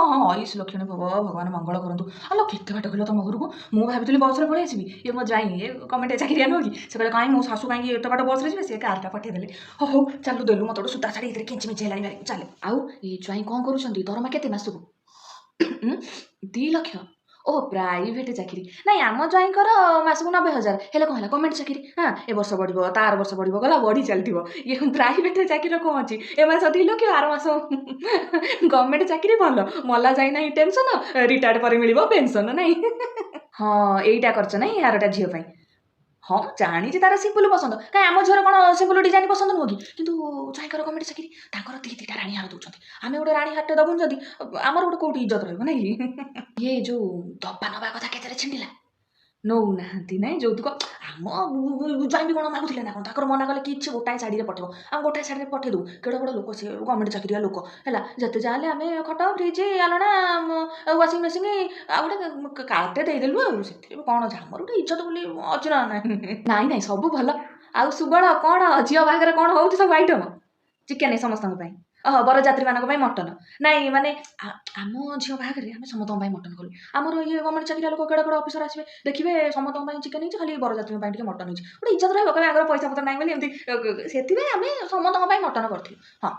ହଁ ଅଇସ ଲକ୍ଷଣୀ ଭବ ଭଗବାନ ମଙ୍ଗଳ କରନ୍ତୁ। ଆଲୋ କେତେ ବାଟ କହିଲ ତମ ଘରକୁ? ମୁଁ ଭାବିଥିଲି ବସ୍ରେ ପଳେଇ ଆସିବି। ଏ ମୋ ଯାଇ ଏ ଗଭର୍ଣ୍ଣମେଣ୍ଟ ଚାକିରିଆ ନୁହଁ କି? ସେ କହିଲେ କାହିଁ ମୋ ଶାଶୁ କାହିଁକି ଏତେ ବାଟ ବସ୍ରେ ଯିବେ? ସେ କାର୍ଟା ପଠେଇଦେଲେ। ହଉ ଚାଲୁ ଦେଲୁ ମତେ ଗୋଟେ ସୂତା ଶାଢ଼ୀ ଏଥିରେ କେଞ୍ଚି ମିଞ୍ଚି ହେଲାଣି ଭାରି ଚାଲେ। ଆଉ ଏ ଜ୍ୱାଇଁ କ'ଣ କରୁଛନ୍ତି? ଦରମା କେତେ ମାସକୁ? 2 ଲକ୍ଷ। ଓହୋ ପ୍ରାଇଭେଟ ଚାକିରି। ନାଇଁ ଆମ ଜ୍ୱାଇଁଙ୍କର ମାସକୁ 90,000 ହେଲେ କ'ଣ ହେଲା ଗଭର୍ଣ୍ଣମେଣ୍ଟ ଚାକିରି। ହଁ ଏ ବର୍ଷ ବଢ଼ିବ ତା ଆର ବର୍ଷ ବଢ଼ିବ ଗଲା ବଢ଼ି ଚାଲିଥିବ। ଇଏ ପ୍ରାଇଭେଟ ଚାକିରିର କ'ଣ ଅଛି? ଏ ମାସ 2 ଲକ୍ଷ ଆର ମାସ ଗଭର୍ଣ୍ଣମେଣ୍ଟ ଚାକିରି ଭଲ। ମଲା ଯାଇ ନାହିଁ ଟେନସନ, ରିଟାୟାର୍ଡ ପରେ ମିଳିବ ପେନସନ ନାଇଁ। ହଁ ଏଇଟା କରିଛ ନାଇଁ ଆରଟା ଝିଅ ପାଇଁ। ହଁ ଜାଣିଛି ତାର ସିମ୍ପଲ ପସନ୍ଦ। କାଇଁ ଆମ ଝିଅର କ'ଣ ସିମ୍ପଲ ଡିଜାଇନ ପସନ୍ଦ ନୁହଁ କି? କିନ୍ତୁ ଜ୍ୱାଇଁଙ୍କର ଗଭର୍ଣ୍ଣମେଣ୍ଟ ଚାକିରି ତାଙ୍କର ଦିଟା ରାଣୀ ହାର ଦଉଛନ୍ତି। ଆମେ ଗୋଟେ ରାଣୀ ହାରଟେ ଦବୁନି ଯଦି ଆମର ଗୋଟେ କୋଉଠି ଇଜ୍ଜତ ରହିବ ନାଇଁ କି? ଇଏ ଯୋଉ ଦବା ନବା କଥା କେତେରେ ଛିଣ୍ଡିଲା? ନଉନାହାନ୍ତି ନାଇଁ ଯୌତୁକ। ଆମ ଜ୍ୱାଇଁ ବି କ'ଣ ମାଗୁଥିଲେ ନା କ'ଣ? ତାଙ୍କର ମନା କଲେ କିଛି ଗୋଟାଏ ଶାଢ଼ୀରେ ପଠେଇବ। ଆମେ ଗୋଟାଏ ଶାଢ଼ୀରେ ପଠେଇ ଦେବୁ। କେଡ଼େ ବଡ଼ ଲୋକ ସେ ଗଭର୍ଣ୍ଣମେଣ୍ଟ ଚାକିରିଆ ଲୋକ ହେଲା। ଯେତେ ଯାହା ହେଲେ ଆମେ ଖଟ ଫ୍ରିଜ୍ ଆଲଣା ୱାସିଂ ମେସିନ୍ ଆଉ ଗୋଟେ କାର୍ଟେ ଦେଇଦେଲୁ ଆଉ ସେଥିରେ କ'ଣ ଅଛି ଆମର ଗୋଟେ ଇଜ୍ଜତ ବୋଲି ଅଛି ନା ନାହିଁ। ନାଇଁ ନାଇଁ ସବୁ ଭଲ। ଆଉ ସୁବଳ କ'ଣ ଝିଅ ବାହାଘରେ କ'ଣ ହେଉଛି ସବୁ ଆଇଟମ? ଚିକେନ ସମସ୍ତଙ୍କ ପାଇଁ। ଓହୋ ବରଯାତ୍ରୀମାନଙ୍କ ପାଇଁ ମଟନ। ନାଇଁ ମାନେ ଆମ ଝିଅ ବାହାଘରରେ ଆମେ ସମସ୍ତଙ୍କ ପାଇଁ ମଟନ କଲୁ। ଆମର ଇଏ ଗଭର୍ଣ୍ଣମେଣ୍ଟ ଚାକିରିଆ ଲୋକ କେଡ଼େ କେଡ଼େ ଅଫିସର ଆସିବେ ଦେଖିବେ ସମସ୍ତଙ୍କ ପାଇଁ ଚିକେନ ହେଇଛି ଖାଲି ବରଯାତ୍ରୀଙ୍କ ପାଇଁ ଟିକେ ମଟନ ହେଇଛି। ଗୋଟେ ଇଜ୍ଜତ ରହିବ କହିବେ ଆଗର ପଇସା ପତ୍ର ନାହିଁ ବୋଲି ଏମିତି ସେଥିପାଇଁ ଆମେ ସମସ୍ତଙ୍କ ପାଇଁ ମଟନ କରିଥିଲୁ। ହଁ